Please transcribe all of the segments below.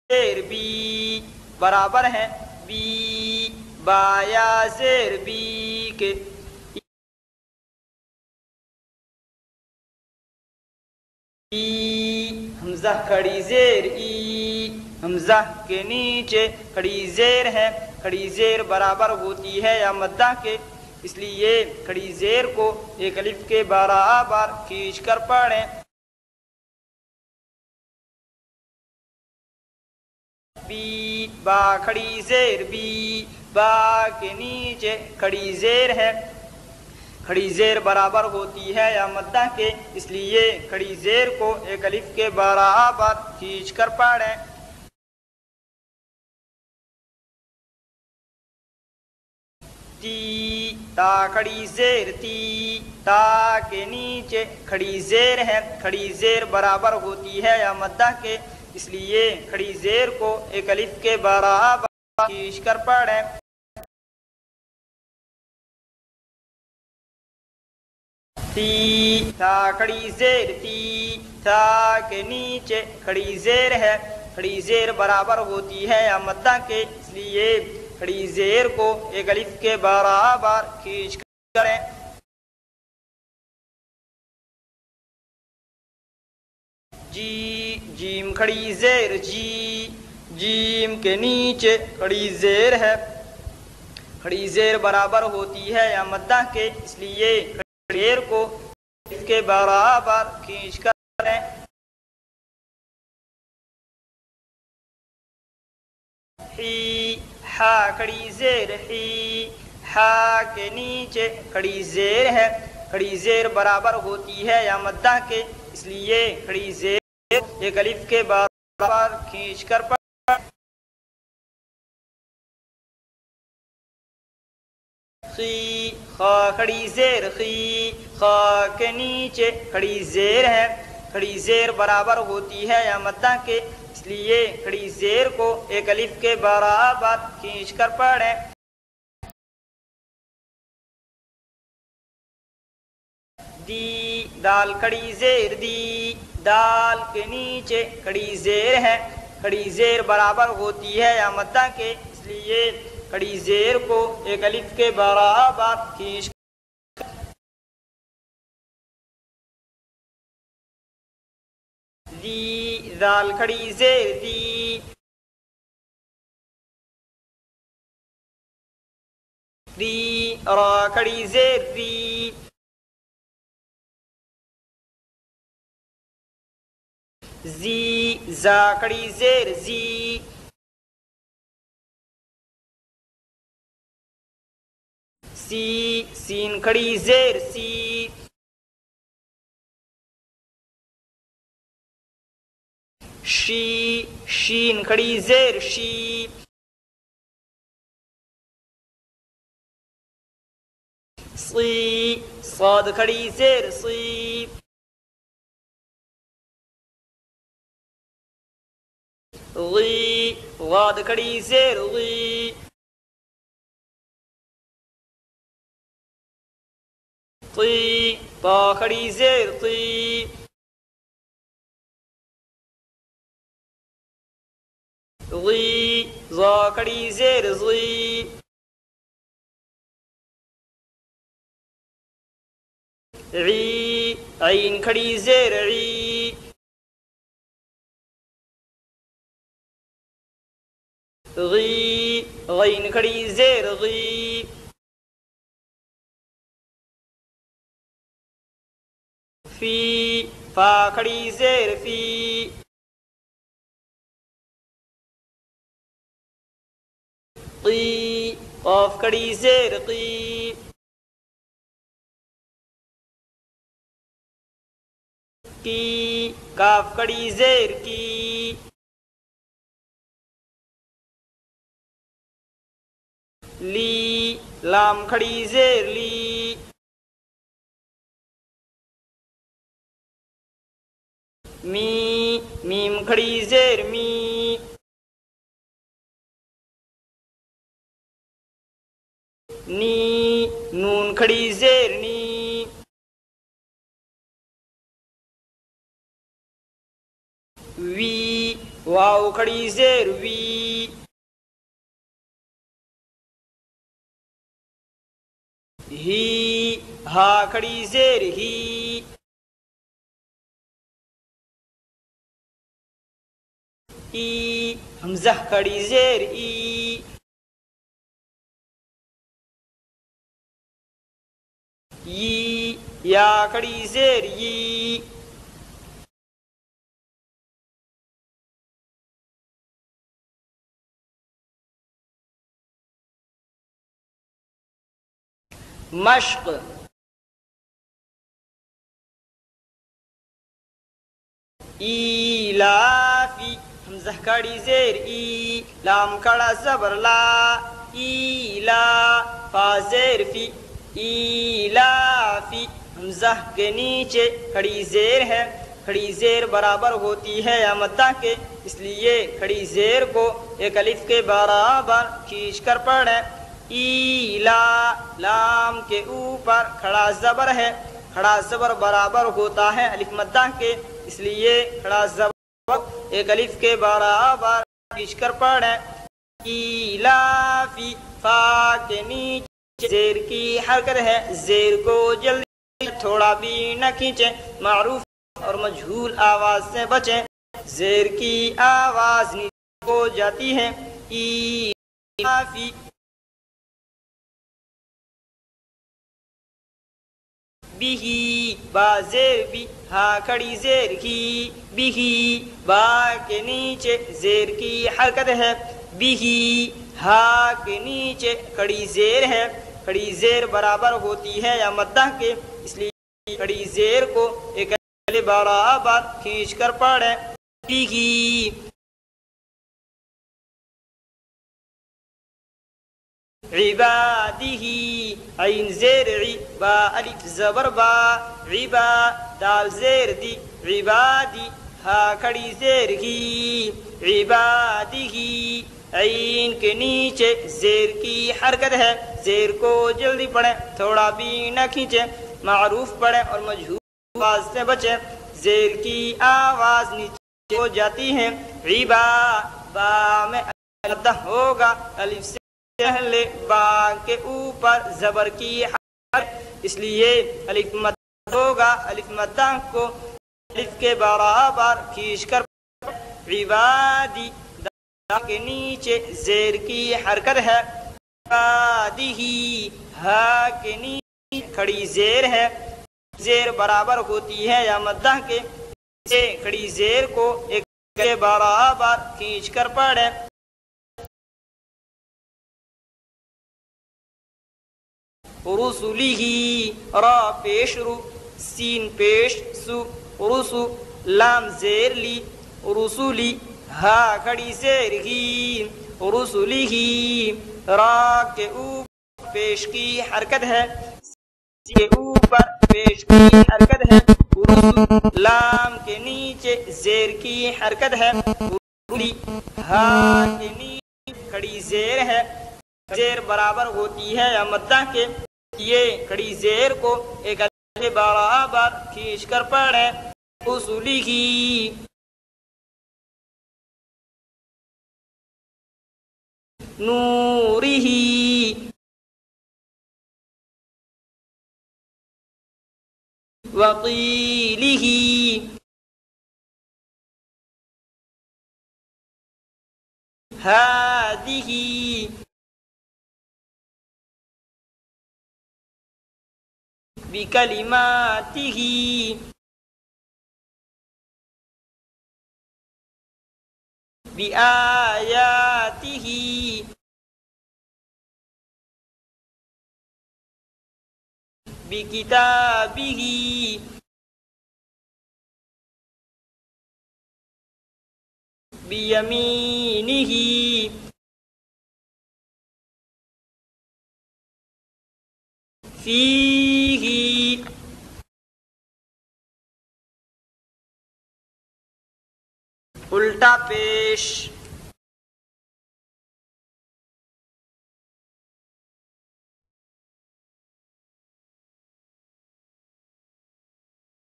زیر بی برابر ہے بی با یا زیر بی کے ای حمزہ کھڑی زیر ای حمزہ کے نیچے کھڑی زیر ہے کھڑی زیر برابر ہوتی ہے یا مدہ کے اس لیے کھڑی زیر کو ایک الف کے 12 بار کھینچ کر پڑھیں بی با کھڑی زیر بی با کے نیچے کھڑی زیر ہے کھڑی زیر برابر ہوتی ہے یا مدہ کے اس لیے کھڑی زیر کو ایک الف کے 12 بار کھینچ کر پڑھیں تی تا کھڑی زیر تی تا کے نیچے کھڑی زیر ہے کھڑی زیر برابر ہوتی ہے یا مدہ کے اس لیے کھڑی زیر کو ایک الف کے 12 بار کھینچ کر پڑھیں تی تا کھڑی زیر تی تا کے نیچے کھڑی زیر ہے کھڑی زیر برابر ہوتی ہے یا مدہ کے اس لیے کھڑی زیر کو ایک الف کے 12 بار کھینچ کریں جی جیم کھڑی زیر جی جیم کے نیچے کھڑی زیر ہے کھڑی زیر برابر ہوتی ہے یا مدہ کے اس لیے کھڑی زیر کو الف کے 12 بار کھینچ کریں حی ہا کھڑی زیر حی ہا کے نیچے کھڑی زیر ہے کھڑی زیر برابر ہوتی ہے یا مدہ کے اس لیے کھڑی زیر ایک الف کے 12 بار کھینچ کر پڑھیں خی خا کھڑی زیر خی خا کے نیچے کھڑی زیر ہے کھڑی زیر برابر ہوتی ہے یا مدہ کے اس لیے کھڑی زیر کو ایک الف کے 12 بار کھینچ کر پڑھیں دی دال کھڑی زیر دی دال کے نیچے کھڑی زیر ہے کھڑی زیر برابر ہوتی ہے یا مدہ کے اس لیے کھڑی زیر کو ایک الف کے 12 بار کھینچ دی دال کھڑی زیر دی دی را کھڑی زیر دی زی زا کھڑی زیر زی سی سین کھڑی زیر سی شی شین کھڑی زیر شی صی صاد کھڑی زیر صی غی غاد کھڑی زیر غی طی طا کھڑی زیر طی غی ظا کھڑی زیر غی عی عین کھڑی زیر عی غی غین کھڑی زیر غی فی فا کھڑی زیر فی قی قاف کھڑی زیر قی کی کاف کھڑی زیر کی لی لام کھڑی زیر لی می میم کھڑی زیر می نی نون کھڑی زیر نی وی واو کھڑی زیر وی، ہی ہا کھڑی زیر ہی، ای حمزہ کھڑی زیر ای، ی یا کھڑی زیر ی، مشق ایلافی، حمزہ کھڑی زیر ای، لام کھڑا زبر لا، ایلا فا زیر فی، ایلافی، حمزہ کے نیچے کھڑی زیر ہے، کھڑی زیر برابر ہوتی ہے یا مدہ کے، اس لیے کھڑی زیر کو ایک الف کے برابر کھینچ کر پڑھیں۔ ایلا لام کے اوپر کھڑا زبر ہے، کھڑا زبر برابر ہوتا ہے الف مدہ کے، اس لیے کھڑا زبر ایک الف کے برابر کھینچ کر پڑھیں۔ ایلافی، فا کے نیچے زیر کی حرکت ہے، زیر کو جلدی تھوڑا بھی نہ کھینچیں، معروف اور مجہول آواز سے بچیں، زیر کی آواز نیچے ہو جاتی ہے۔ ایلافی، بھی با زیر بھی، ہا کھڑی زیر ہی، بھی با کے نیچے زیر کی حرکت ہے، بھی ہا کے نیچے کھڑی زیر ہے، کھڑی زیر برابر ہوتی ہے یا مدہ کے، اس لیے کھڑی زیر کو ایک برابر کھینچ کر پڑھیں۔ بھی عبادہ، عین زیر عی، با الف زبر با، عبا دال زیر دی، عبادی، ہا کھڑی زیر ہی، عبادہ، عین کے نیچے زیر کی حرکت ہے، زیر کو جلدی پڑھیں، تھوڑا بھی نہ کھینچیں، معروف پڑھیں اور مجہول آواز سے بچیں، زیر کی آواز نیچے ہو جاتی ہے۔ عبا، با میں مدہ ہوگا، الف سے پہلے با کے اوپر زبر کی حرکت، اس لیے الف مدہ ہوگا، الف مدہ کو الف کے برابر کھینچ کر عبادی، دا کے نیچے زیر کی حرکت ہے، عبادہ، ہا کے نیچے کھڑی زیر ہے، زیر برابر ہوتی ہے یا مدہ کے، سے کھڑی زیر کو ایک کے برابر کھینچ کر پڑھیں۔ رسلہ، را پیش رو، سین پیش سو، رسو لام زیر لی، رسولی، ہا کھڑی زیر ہی، رسلہ، را کے اوپر پیش کی حرکت ہے، کے اوپر پیش کی حرکت ہے، رسل لام کے نیچے زیر کی حرکت ہے، رسلی، ہا کے نیچے کھڑی زیر ہے، زیر برابر ہوتی ہے یا مدہ کے، یہ کھڑی زیر کو ایک الف کے برابر کھینچ کر پڑھیں۔ رسلہ، نورہ، وقیلہ، ہادہ، بکلماتہ، بآیاتہ، بکتابہ، بیمینہ، فیہ، الٹا پیش،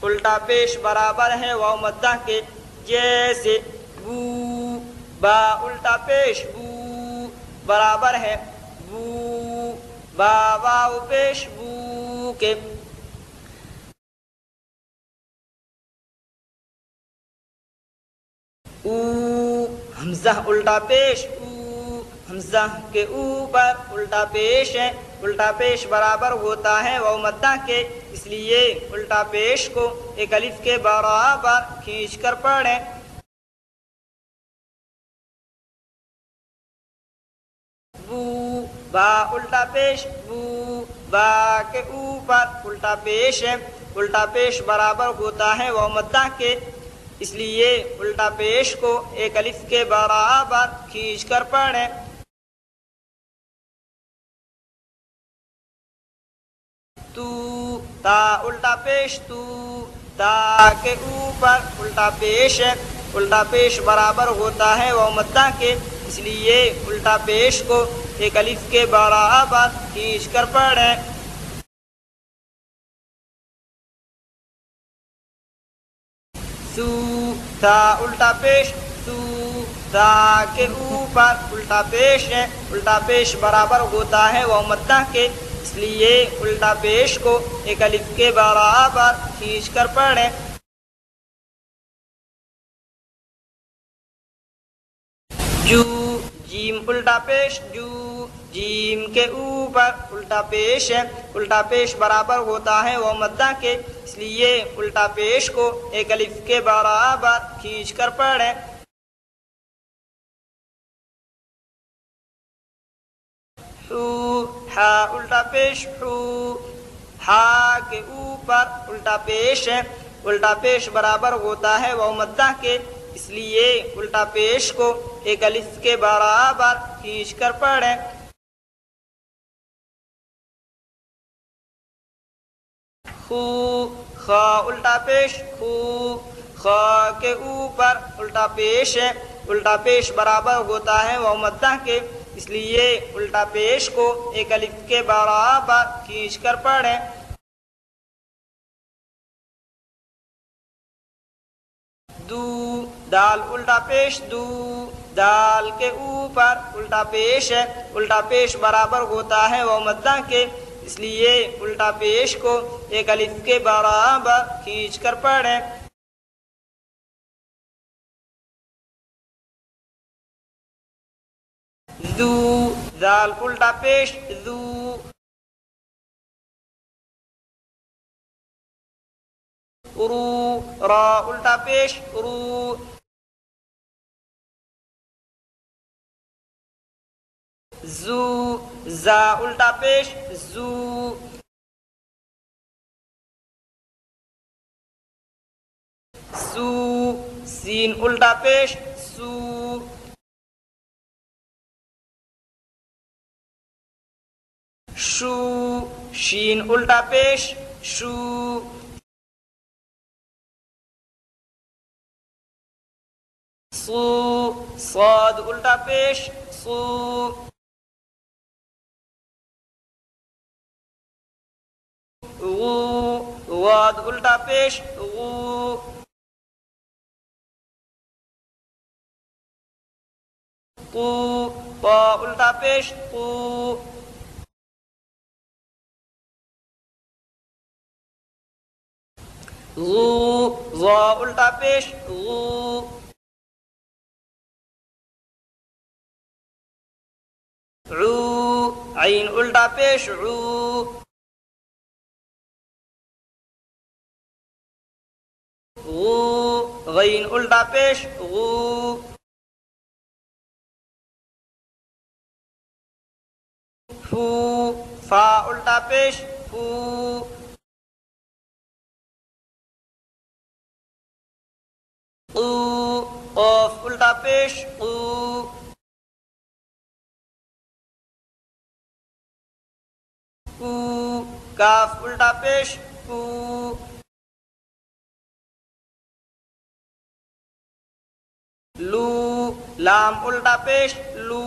الٹا پیش برابر ہے واو مدہ کے، جیسے بو، با الٹا پیش بو برابر ہے بو، با واو پیش بو کے۔ او حمزہ الٹا پیش او، حمزہ کے اوپر الٹا پیش ہے، الٹا پیش برابر ہوتا ہے واو مدہ کے، اس لیے الٹا پیش کو ایک الف کے برابر کھینچ کر پڑھیں۔ بو، با الٹا پیش بو، با کے اوپر الٹا پیش ہے، الٹا پیش برابر ہوتا ہے واو مدہ کے، اس لیے الٹا پیش کو ایک الف کے برابر کھینچ کر پڑھیں۔ تو، تا الٹا پیش تو، تا کے اوپر الٹا پیش ہے، الٹا پیش برابر ہوتا ہے واو مدہ کے، اس لیے الٹا پیش کو ایک الف کے برابر کھینچ کر پڑھیں۔ سو، تا الٹا پیش سو، تا کے اوپر الٹا پیش ہے، الٹا پیش برابر ہوتا ہے واو مدہ کے، اس لیے الٹا پیش کو ایک الف کے برابر کھینچ کر پڑھیں۔ جو، جیم الٹا پیش جو، جیم کے اوپر الٹا پیش ہے، الٹا پیش برابر ہوتا ہے واو مدہ کے، اس لیے الٹا پیش کو ایک الف کے برابر کھینچ کر پڑھیں۔ حو، ہا الٹا پیش حو، ہا کے اوپر الٹا پیش ہے، الٹا پیش برابر ہوتا ہے واو مدہ کے، اس لیے الٹا پیش کو ایک الف کے برابر کھینچ کر پڑھیں۔ خو، خا الٹا پیش خو، خا کے اوپر الٹا پیش ہے، الٹا پیش برابر ہوتا ہے واو مدہ کے، اس لیے الٹا پیش کو ایک الف کے برابر کھینچ کر پڑھیں۔ دو، دال الٹا پیش دو، دال کے اوپر الٹا پیش ہے، الٹا پیش برابر ہوتا ہے واو مدہ کے، اس لیے الٹا پیش کو ایک الف کے برابر کھینچ کر پڑھیں۔ ذو، ذال الٹا پیش ذو، رو، را الٹا پیش رو، زو، زا الٹا پیش زو، سو، سین الٹا پیش سو، شو، شین الٹا پیش شو، صو، صاد الٹا پیش صو، غو، غاد الٹا پیش غو، قو، قا الٹا پیش قو، غو، غا الٹا پیش غو، عو، عین الٹا پیش عو، غو، غین الٹا پیش غو، فو، فا الٹا پیش فو، قو، قاف الٹا پیش قو، کو، کاف الٹا پیش کو، لو، لام الٹا پیش لو،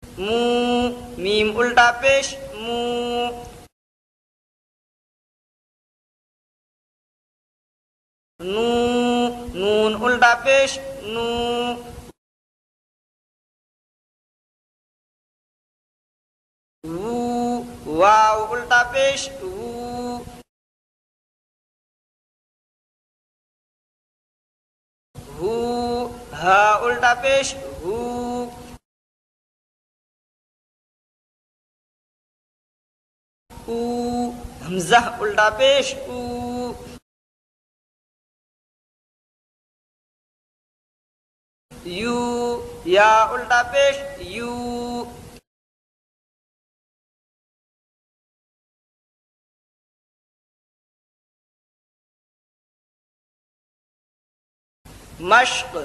مو، میم الٹا پیش مو، نو نون الٹا پیش نو وو واو الٹا پیش وو ہو ہا الٹا پیش ہو او حمزہ الٹا پیش او یو یا الٹا پیش یو مشق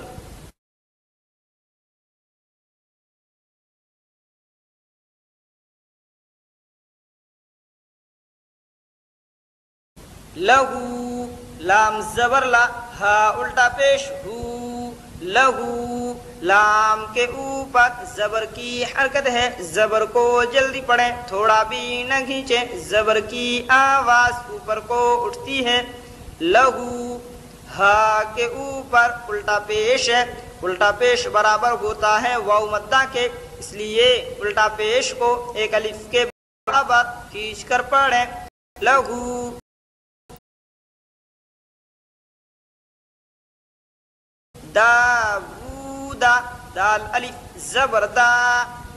لہو لام زبر لا ہا الٹا پیش ہو لہو لام کے اوپر زبر کی حرکت ہے، زبر کو جلدی پڑھیں، تھوڑا بھی نہ کھینچیں، زبر کی آواز اوپر کو اٹھتی ہے۔ لہو ہا کے اوپر الٹا پیش ہے، الٹا پیش برابر ہوتا ہے واو مدہ کے، اس لیے الٹا پیش کو ایک الف کے برابر کھینچ کر پڑھیں۔ لہو داوودا دال الف زبر دا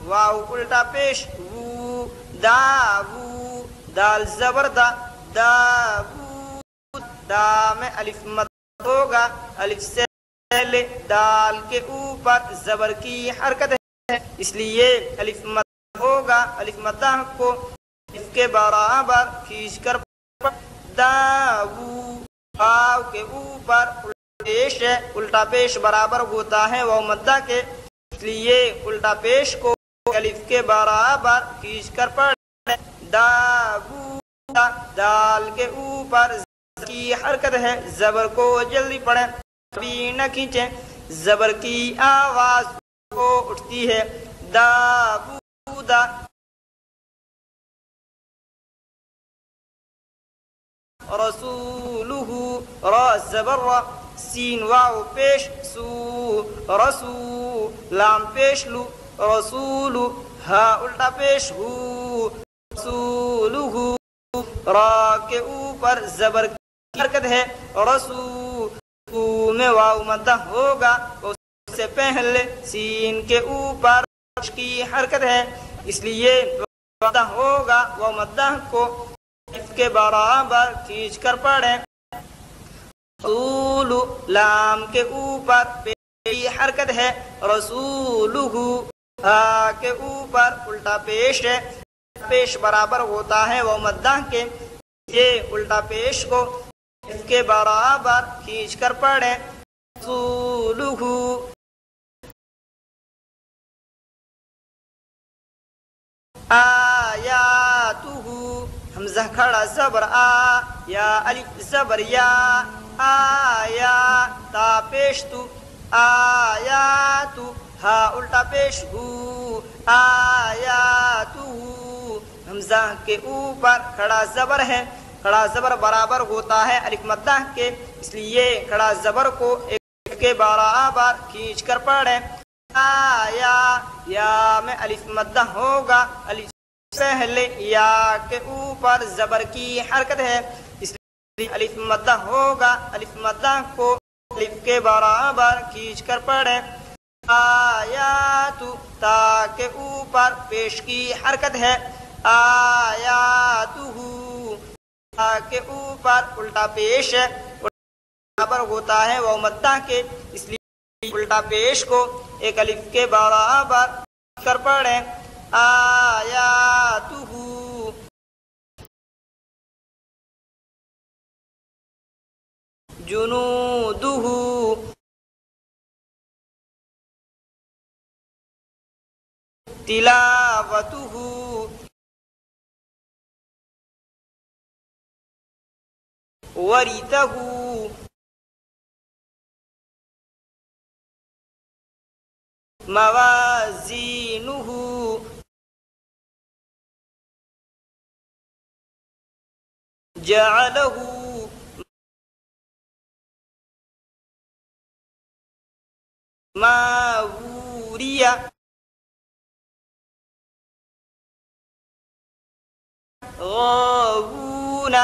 واو الٹا پیش وو داوو دال زبر دا داوو دا میں الف مد ہوگا، الف سے پہلے دال کے اوپر زبر کی حرکت ہے، اس لیے الف مد ہوگا، الف مدہ کو الف کے برابر کھینچ کر داوو واو کے اوپر پیش ہے، الٹا پیش برابر ہوتا ہے واو مدہ کے، اس لیے الٹا پیش کو الف کے برابر کھینچ کر پڑھیں۔ داوودا دال کے اوپر زبر کی حرکت ہے، زبر کو جلدی پڑھیں، کبھی نہ کھینچیں، زبر کی آواز کو اٹھتی ہے۔ داوودا رسولہ را زبر را سین واو پیش سو رسو لام پیش لو رسولو ہا الٹا پیش ہو رسولہ را کے اوپر زبر کی حرکت ہے، رسو میں واو مدہ ہوگا، اس سے پہلے سین کے اوپر کی حرکت ہے، اس لیے مدہ ہوگا واو مدہ کو الف کے برابر کھینچ کر پڑھیں۔ رسول لام کے اوپر پیش حرکت ہے، رسولہ ہا کے اوپر الٹا پیش ہے، پیش برابر ہوتا ہے واو مدہ کے، یہ الٹا پیش کو الف کے برابر کھینچ کر پڑھیں۔ رسولہ آیاتہ حمزہ کھڑا زبر آ یا الف زبر یا آیا تا پیش تو آیاتو ہا الٹا پیش ہو آیاتو حمزہ کے اوپر کھڑا زبر ہے، کھڑا زبر برابر ہوتا ہے الف مدہ کے، اس لیے کھڑا زبر کو ایک کے برابر کھینچ کر پڑھیں۔ آیا یا میں الف مدہ ہوگا، الف پہلے یا کے اوپر زبر کی حرکت ہے، اس لیے الف مدہ ہوگا، الف مدہ کو الف کے برابر کھینچ کر پڑھیں۔ آیاتو تا کے اوپر پیش کی حرکت ہے، آیاتہ تا کے اوپر الٹا پیش ہے، برابر ہوتا ہے واو مدہ کے، اس لیے الٹا پیش کو ایک الف کے برابر کر پڑھیں۔ آیاتہ جنودہ تلاوتہ ورثہ موازینہ جعلہ ماوریا غاوون